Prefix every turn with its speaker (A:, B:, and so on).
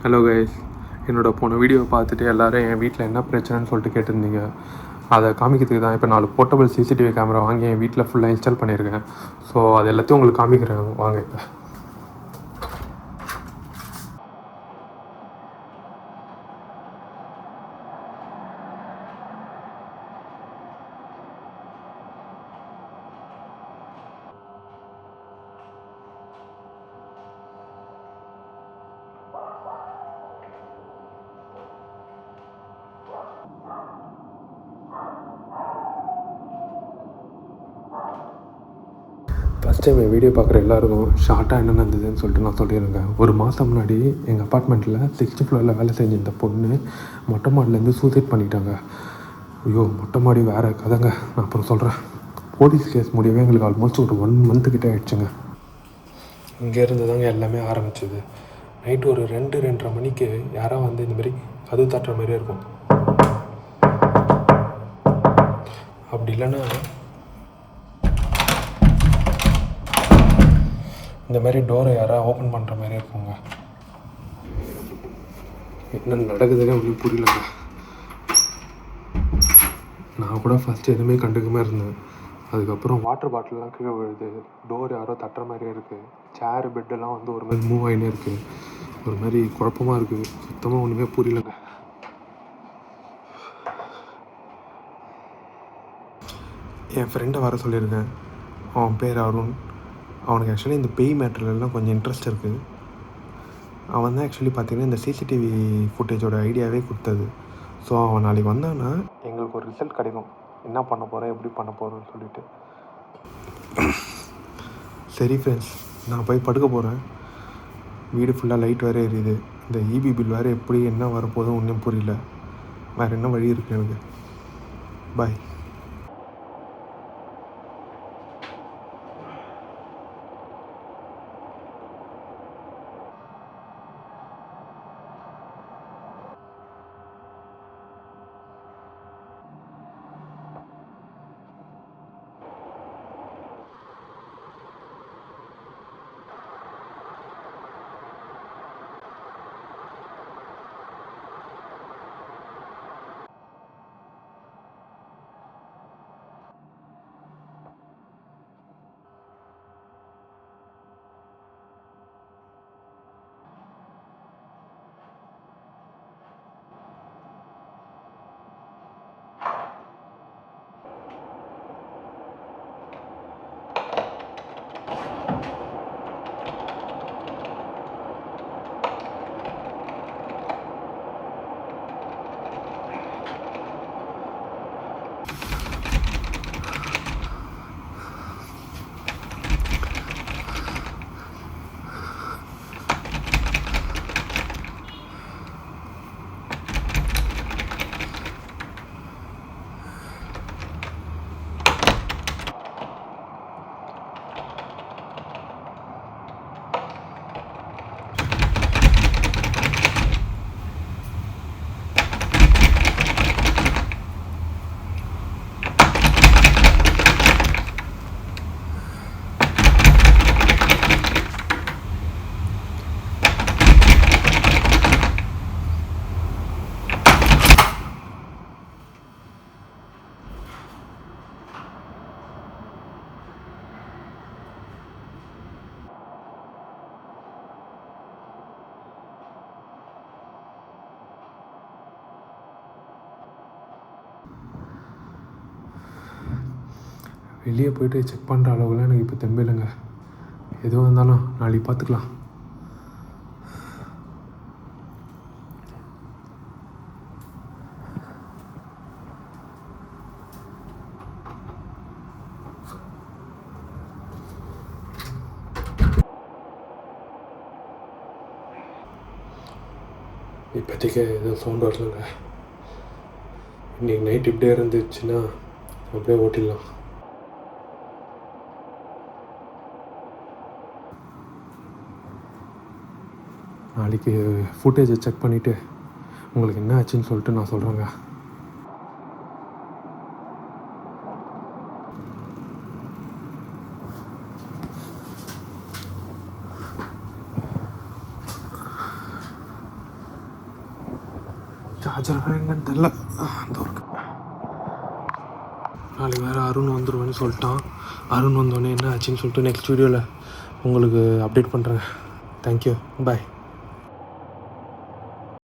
A: Hello guys, போன வீடியோவை பார்த்துட்டு எல்லோரும் என் வீட்டில் என்ன பிரச்சனைன்னு சொல்லிட்டு கேட்டிருந்தீங்க. அதை காமிக்கிறதுக்கு தான் இப்போ 4 போர்ட்டபிள் சிசிடிவி கேமரா வாங்கி என் வீட்டில் ஃபுல்லாக இன்ஸ்டால் பண்ணியிருக்கேன். ஸோ அது எல்லாத்தையும் உங்களுக்கு காமிக்கிறேன் வாங்க. இப்போ ஃபஸ்ட் டைம் என் வீடியோ பார்க்குற எல்லாருக்கும் ஷார்ட்டாக என்ன நடந்ததுன்னு சொல்லிட்டு நான் சொல்லிடுங்க. ஒரு மாதம் முன்னாடி எங்கள் அப்பார்ட்மெண்ட்டில் 6th ஃப்ளோரில் வேலை செஞ்ச இந்த பொண்ணு மொட்டை மாடிலேருந்து சூசைட் பண்ணிட்டாங்க. ஐயோ, மொட்டை மாடி வேறு கதைங்க, நான் அப்புறம் சொல்கிறேன். போலீஸ் கேஸ் முடியவே எங்களுக்கு ஆல்மோஸ்ட் ஒரு 1 month கிட்டே ஆகிடுச்சுங்க. இங்கேருந்து தாங்க எல்லாமே ஆரம்பிச்சிது. நைட்டு ஒரு 2-2:30 மணிக்கு யாராவது வந்து இந்தமாரி கதவு தட்டுற மாதிரியே இருக்கும். அப்படி இல்லைன்னா இந்த மாதிரி டோரை யாராவது ஓப்பன் பண்ணுற மாதிரி இருக்குங்க. என்ன நடக்குதுன்னு உங்களுக்கு புரியலங்க. நான் கூட ஃபஸ்ட்டு எதுவுமே கண்டுக்காமல் இருந்தேன். அதுக்கப்புறம் வாட்டர் பாட்டிலெலாம் கீழே விழுது, டோர் யாரோ தட்டுற மாதிரியே இருக்குது, சேரு பெட்டெல்லாம் வந்து ஒரு மாதிரி மூவ் ஆகினே இருக்குது. ஒரு மாதிரி குழப்பமாக இருக்குது, சுத்தமாக ஒன்றுமே புரியலங்க. என் ஃப்ரெண்டை வர சொல்லியிருக்கேன். அவன் பேர் அருண். அவனுக்கு ஆக்சுவலி இந்த பேய் மேட்டர்லாம் கொஞ்சம் இன்ட்ரெஸ்ட் இருக்குது. அவன் தான் ஆக்சுவலி பார்த்திங்கன்னா இந்த சிசிடிவி ஃபுட்டேஜோட ஐடியாவே கொடுத்தது. ஸோ அவன் நாளைக்கு வந்தான்னா எங்களுக்கு ஒரு ரிசல்ட் கிடைக்கும், என்ன பண்ண போகிறேன், எப்படி பண்ண போகிறேன்னு சொல்லிட்டு. சரி ஃப்ரெண்ட்ஸ், நான் போய் படுக்க போகிறேன். வீடு ஃபுல்லாக லைட் வேறு எரியுது. இந்த இபி பில் வேறு எப்படி என்ன வரப்போதும் ஒன்றும் புரியல. வேறு என்ன வழி இருக்குது எனக்கு? பாய். வெளியே போய்ட்டு செக் பண்ணுற அளவுக்குலாம் எனக்கு இப்போ தெம்பில்லைங்க. எதுவாக இருந்தாலும் நாளைக்கு பார்த்துக்கலாம். இப்போதைக்கு எதுவும் சவுண்ட் வரலங்க. இன்றைக்கி நைட் இப்படியே இருந்துச்சுன்னா அப்படியே ஓட்டிடலாம். நாளைக்கு ஃபுட்டேஜை செக் பண்ணிவிட்டு உங்களுக்கு என்ன ஆச்சுன்னு சொல்லிட்டு நான் சொல்கிறேங்க. ராஜா எங்கன்னு தெரில. அந்த ஒர்க்கு நாளைக்கு வேறு அருண் வந்துடுவேன்னு சொல்லிட்டான். அருண் வந்தோடனே என்ன ஆச்சுன்னு சொல்லிட்டு நெக்ஸ்ட் வீடியோவில் உங்களுக்கு அப்டேட் பண்ணுறேன். தேங்க்யூ, பாய்.